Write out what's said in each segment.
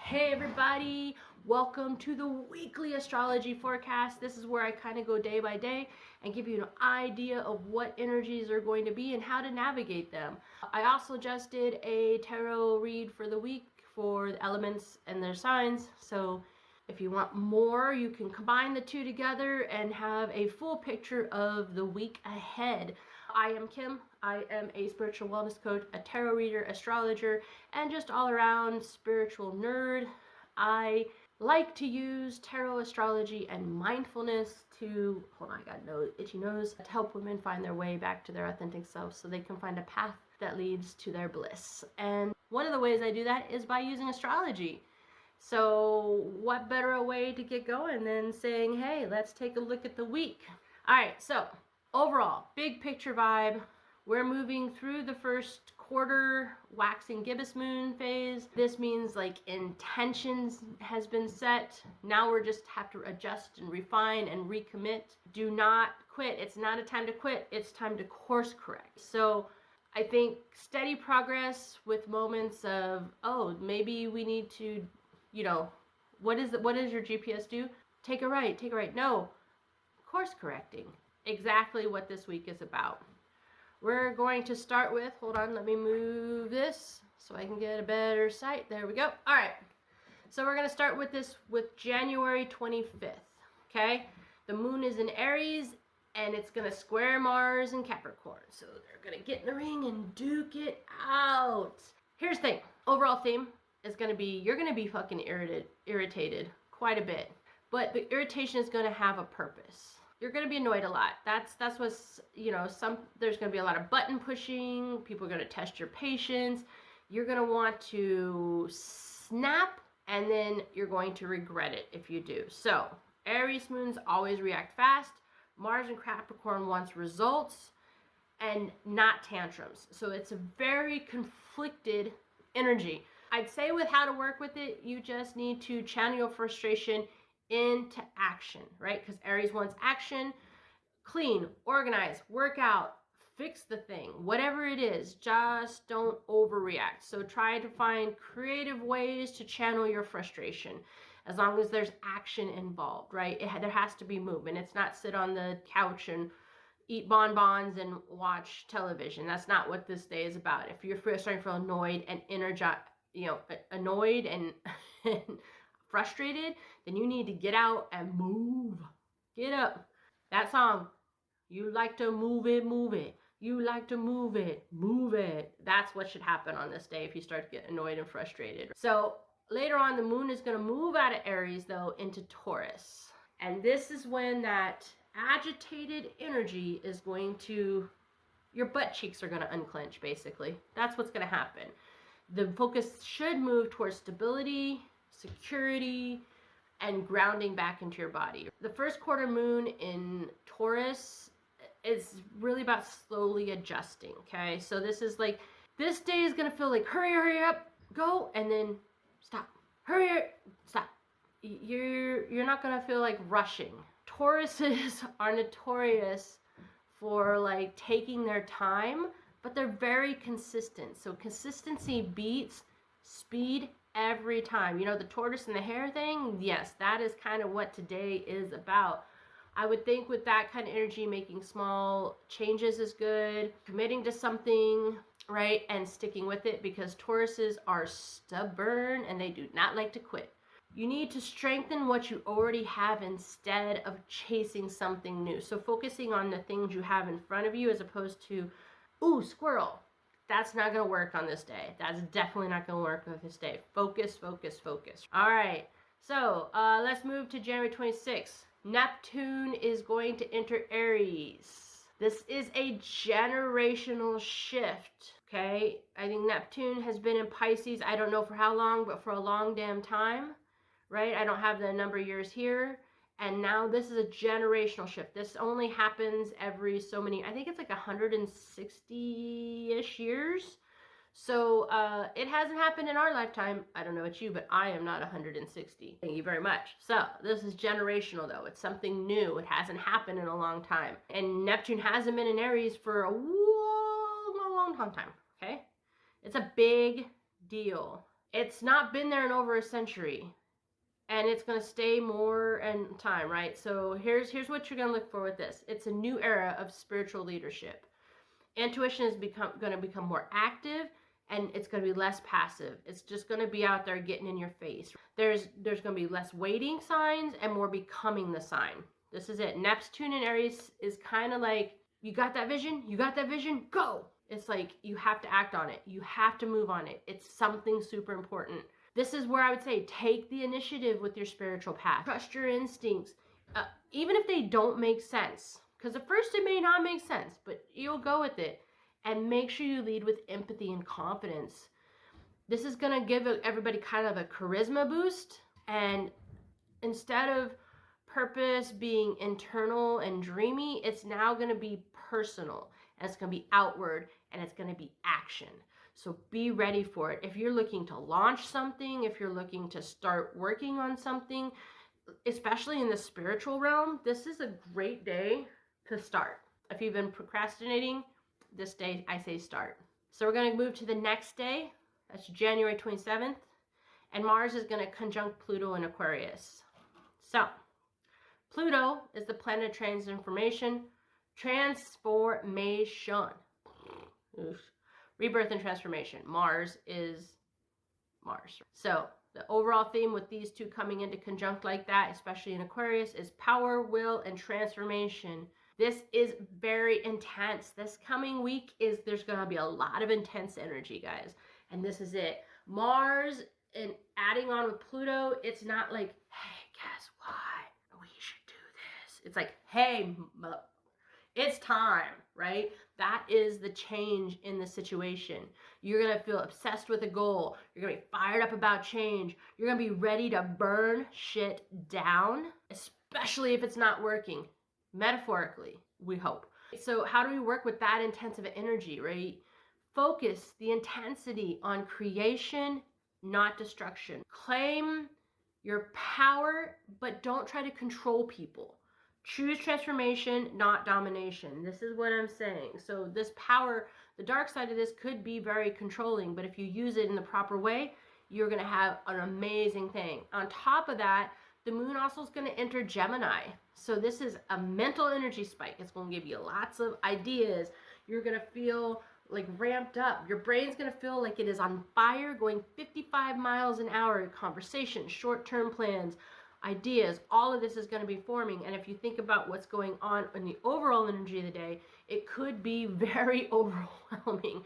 Hey everybody, welcome to the weekly astrology forecast. This is where I kind of go day by day and give you an idea of what energies are going to be and how to navigate them. I also just did a tarot read for the week for the elements and their signs. So if you want more, you can combine the two together and have a full picture of the week ahead. I am Kim. I am a spiritual wellness coach, a tarot reader, astrologer, and just all around spiritual nerd. I like to use tarot, astrology, and mindfulness to, hold on, I got no itchy nose, to help women find their way back to their authentic self so they can find a path that leads to their bliss. And one of the ways I do that is by using astrology. So what better a way to get going than saying, hey, let's take a look at the week. All right, so overall, big picture vibe. We're moving through the first quarter waxing gibbous moon phase. This means like intentions has been set. Now we're just have to adjust and refine and recommit. Do not quit. It's not a time to quit. It's time to course correct. So I think steady progress with moments of, oh, maybe we need to, what does your GPS do? Take a right, take a right. No, course correcting. Exactly what this week is about. We're going to start with, hold on, let me move this so I can get a better sight. There we go. All right. So we're going to start with this with January 25th. Okay. The moon is in Aries and it's going to square Mars in Capricorn. So they're going to get in the ring and duke it out. Here's the thing. Overall theme is going to be, you're going to be fucking irritated quite a bit. But the irritation is going to have a purpose. You're going to be annoyed a lot. That's what's, there's going to be a lot of button pushing. People are going to test your patience. You're going to want to snap, and then you're going to regret it if you do. So Aries moons always react fast. Mars and Capricorn wants results and not tantrums. So it's a very conflicted energy. I'd say with how to work with it, you just need to channel your frustration into action, right? Because Aries wants action, clean, organize, work out, fix the thing, whatever it is, just don't overreact. So try to find creative ways to channel your frustration as long as there's action involved, right? There has to be movement. It's not sit on the couch and eat bonbons and watch television. That's not what this day is about. If you're starting to feel annoyed and annoyed and frustrated, then you need to get out and move. Get up. That song, you like to move it, move it. You like to move it, move it. That's what should happen on this day if you start to get annoyed and frustrated. So later on, the moon is going to move out of Aries, though, into Taurus. And this is when that agitated energy is going to, your butt cheeks are going to unclench, basically. That's what's going to happen. The focus should move towards stability, security, and grounding back into your body. The first quarter moon in Taurus is really about slowly adjusting, okay? So this is like, this day is going to feel like, hurry up, go, and then stop. Hurry, stop. You're not going to feel like rushing. Tauruses are notorious for like taking their time, but they're very consistent. So consistency beats speed every time. The tortoise and the hare thing? Yes, that is kind of what today is about. I would think with that kind of energy, making small changes is good. Committing to something, right? And sticking with it, because Tauruses are stubborn and they do not like to quit. You need to strengthen what you already have instead of chasing something new. So focusing on the things you have in front of you as opposed to, ooh, squirrel. That's not going to work on this day. That's definitely not going to work on this day. Focus, focus, focus. All right. So let's move to January 26th. Neptune is going to enter Aries. This is a generational shift. Okay. I think Neptune has been in Pisces. I don't know for how long, but for a long damn time. Right? I don't have the number of years here. And now this is a generational shift. This only happens every so many, I think it's like 160-ish years. So it hasn't happened in our lifetime. I don't know about you, but I am not 160. Thank you very much. So this is generational, though. It's something new. It hasn't happened in a long time. And Neptune hasn't been in Aries for a long time. Okay? It's a big deal. It's not been there in over a century, and it's going to stay more in time, right? So here's what you're going to look for with this. It's a new era of spiritual leadership. Intuition is going to become more active, and it's going to be less passive. It's just going to be out there getting in your face. There's going to be less waiting signs and more becoming the sign. This is it. Neptune in Aries is kind of like, you got that vision, go. It's like you have to act on it. You have to move on it. It's something super important. This is where I would say take the initiative with your spiritual path. Trust your instincts, even if they don't make sense. Because at first it may not make sense, but you'll go with it. And make sure you lead with empathy and confidence. This is going to give everybody kind of a charisma boost. And instead of purpose being internal and dreamy, it's now going to be personal. And it's going to be outward. And it's going to be action. So be ready for it. If you're looking to launch something, if you're looking to start working on something, especially in the spiritual realm, this is a great day to start. If you've been procrastinating, this day I say start. So we're going to move to the next day. That's January 27th. And Mars is going to conjunct Pluto in Aquarius. So Pluto is the planet of transformation. Rebirth and transformation. Mars is Mars. So the overall theme with these two coming into conjunct like that, especially in Aquarius, is power, will, and transformation. This is very intense. This coming week there's going to be a lot of intense energy, guys. And this is it. Mars and adding on with Pluto, it's not like, hey, guess what? We should do this. It's like, hey, it's time, right? That is the change in the situation. You're going to feel obsessed with a goal. You're going to be fired up about change. You're going to be ready to burn shit down, especially if it's not working. Metaphorically, we hope. So how do we work with that intensive energy, right? Focus the intensity on creation, not destruction. Claim your power, but don't try to control people. Choose transformation, not domination. This is what I'm saying. So this power, the dark side of this could be very controlling, but if you use it in the proper way, you're going to have an amazing thing. On top of that, the moon also is going to enter Gemini. So this is a mental energy spike. It's going to give you lots of ideas. You're going to feel like ramped up. Your brain's going to feel like it is on fire, going 55 miles an hour. Conversations, short-term plans, ideas, all of this is going to be forming. And if you think about what's going on in the overall energy of the day, it could be very overwhelming.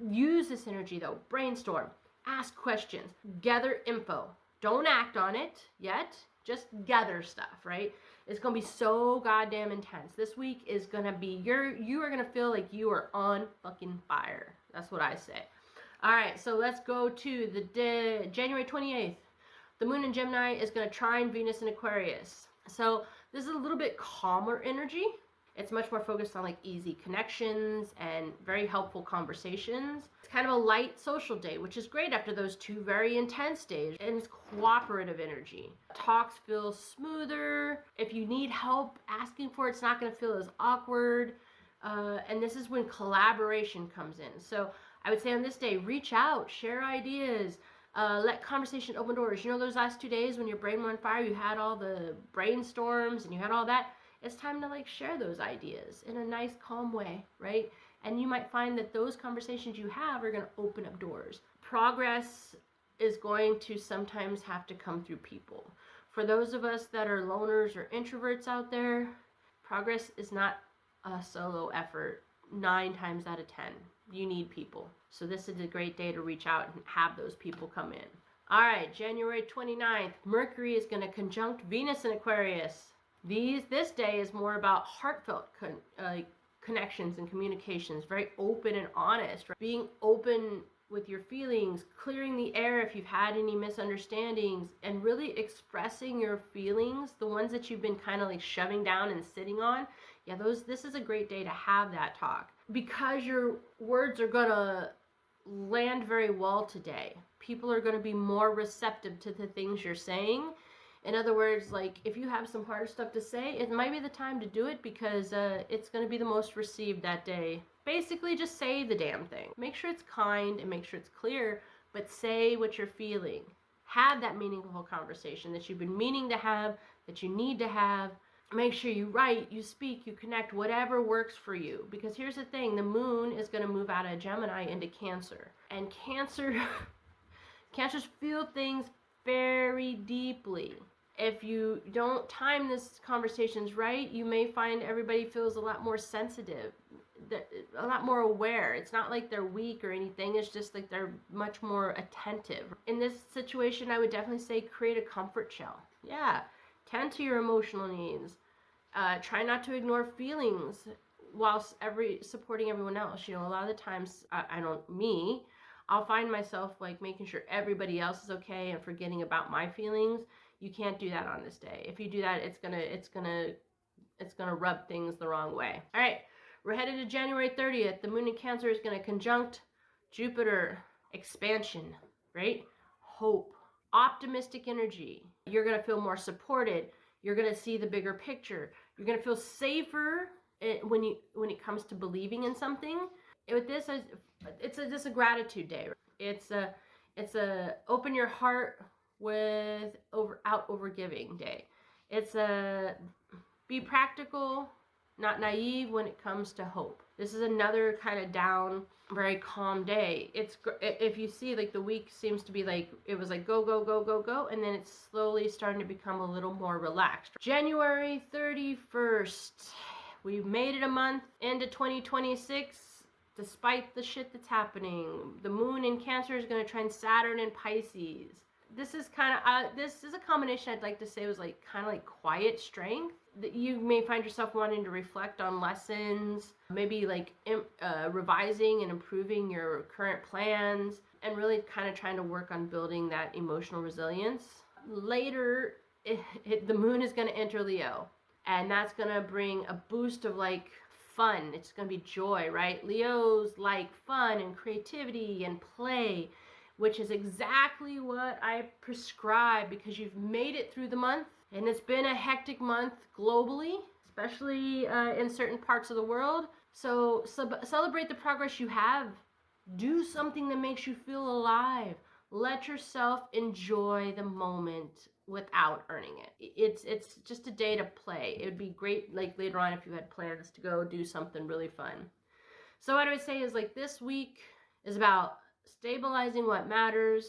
Use this energy though. Brainstorm, ask questions, gather info. Don't act on it yet. Just gather stuff, right? It's going to be so goddamn intense. This week is going to be, you are going to feel like you are on fucking fire. That's what I say. All right, so let's go to the January 28th. The moon in Gemini is going to trine Venus in Aquarius. So this is a little bit calmer energy. It's much more focused on like easy connections and very helpful conversations. It's kind of a light social day, which is great after those two very intense days. And it's cooperative energy. Talks feel smoother. If you need help asking for it, it's not going to feel as awkward. And this is when collaboration comes in. So I would say on this day, reach out, share ideas, let conversation open doors. You know those last 2 days when your brain went on fire, you had all the brainstorms and you had all that? It's time to like share those ideas in a nice, calm way, right? And you might find that those conversations you have are going to open up doors. Progress is going to sometimes have to come through people. For those of us that are loners or introverts out there, progress is not a solo effort 9 times out of 10. You need people. So this is a great day to reach out and have those people come in. All right, January 29th, Mercury is going to conjunct Venus in Aquarius. This day is more about heartfelt connections and communications, very open and honest, right? Being open with your feelings, clearing the air if you've had any misunderstandings, and really expressing your feelings, the ones that you've been kind of like shoving down and sitting on. Yeah, this is a great day to have that talk, because your words are gonna land very well today. People are gonna be more receptive to the things you're saying. In other words, like if you have some hard stuff to say, it might be the time to do it, because it's going to be the most received that day. Basically, just say the damn thing. Make sure it's kind and make sure it's clear, but say what you're feeling. Have that meaningful conversation that you've been meaning to have, that you need to have. Make sure you write, you speak, you connect, whatever works for you. Because here's the thing, the moon is going to move out of Gemini into Cancer. And Cancers feel things very deeply. If you don't time this conversations right, you may find everybody feels a lot more sensitive, a lot more aware. It's not like they're weak or anything. It's just like they're much more attentive. In this situation, I would definitely say create a comfort shell. Yeah, tend to your emotional needs. Try not to ignore feelings whilst supporting everyone else. You know, a lot of the times, I'll find myself like making sure everybody else is okay and forgetting about my feelings. You can't do that on this day. If you do that, it's gonna rub things the wrong way. All right, we're headed to January 30th. The moon in Cancer is gonna conjunct Jupiter. Expansion, right? Hope, optimistic energy. You're gonna feel more supported. You're gonna see the bigger picture. You're gonna feel safer when it comes to believing in something. With this, it's just a gratitude day. It's a open your heart without overgiving day. It's a be practical, not naive when it comes to hope. This is another kind of down, very calm day. It's if you see like the week seems to be like it was like go go go go go, and then it's slowly starting to become a little more relaxed. January 31st, we've made it a month into 2026. Despite the shit that's happening, the moon in Cancer is going to trine Saturn in Pisces. This is kind of this is a combination I'd like to say was like kind of like quiet strength. That you may find yourself wanting to reflect on lessons, maybe like revising and improving your current plans, and really kind of trying to work on building that emotional resilience. Later, the moon is going to enter Leo, and that's going to bring a boost of like fun. It's going to be joy, right? Leos like fun and creativity and play, which is exactly what I prescribe because you've made it through the month. And it's been a hectic month globally, especially in certain parts of the world. So celebrate the progress you have. Do something that makes you feel alive. Let yourself enjoy the moment without earning it. It's just a day to play. It would be great like later on if you had plans to go do something really fun. So what I would say is like this week is about stabilizing what matters,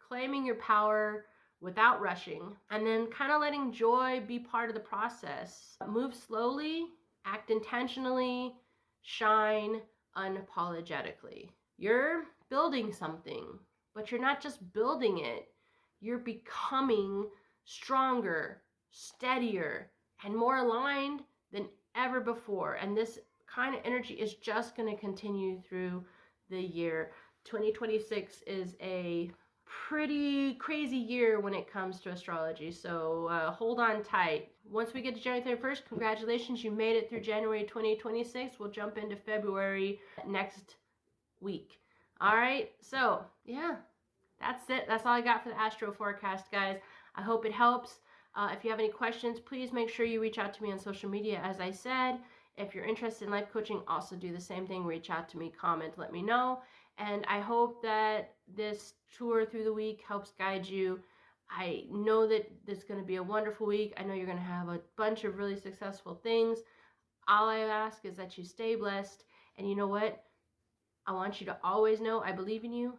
claiming your power without rushing, and then kind of letting joy be part of the process. Move slowly, act intentionally, shine unapologetically. You're building something, but you're not just building it. You're becoming stronger, steadier, and more aligned than ever before. And this kind of energy is just going to continue through the year. 2026 is a pretty crazy year when it comes to astrology, so hold on tight. Once we get to January 31st, congratulations, you made it through January 2026. We'll jump into February next week. All right, so yeah, that's it. That's all I got for the Astro forecast, guys. I hope it helps. If you have any questions, please make sure you reach out to me on social media. As I said, if you're interested in life coaching, also do the same thing. Reach out to me, comment, let me know. And I hope that this tour through the week helps guide you. I know that this is going to be a wonderful week. I know you're going to have a bunch of really successful things. All I ask is that you stay blessed. And you know what? I want you to always know I believe in you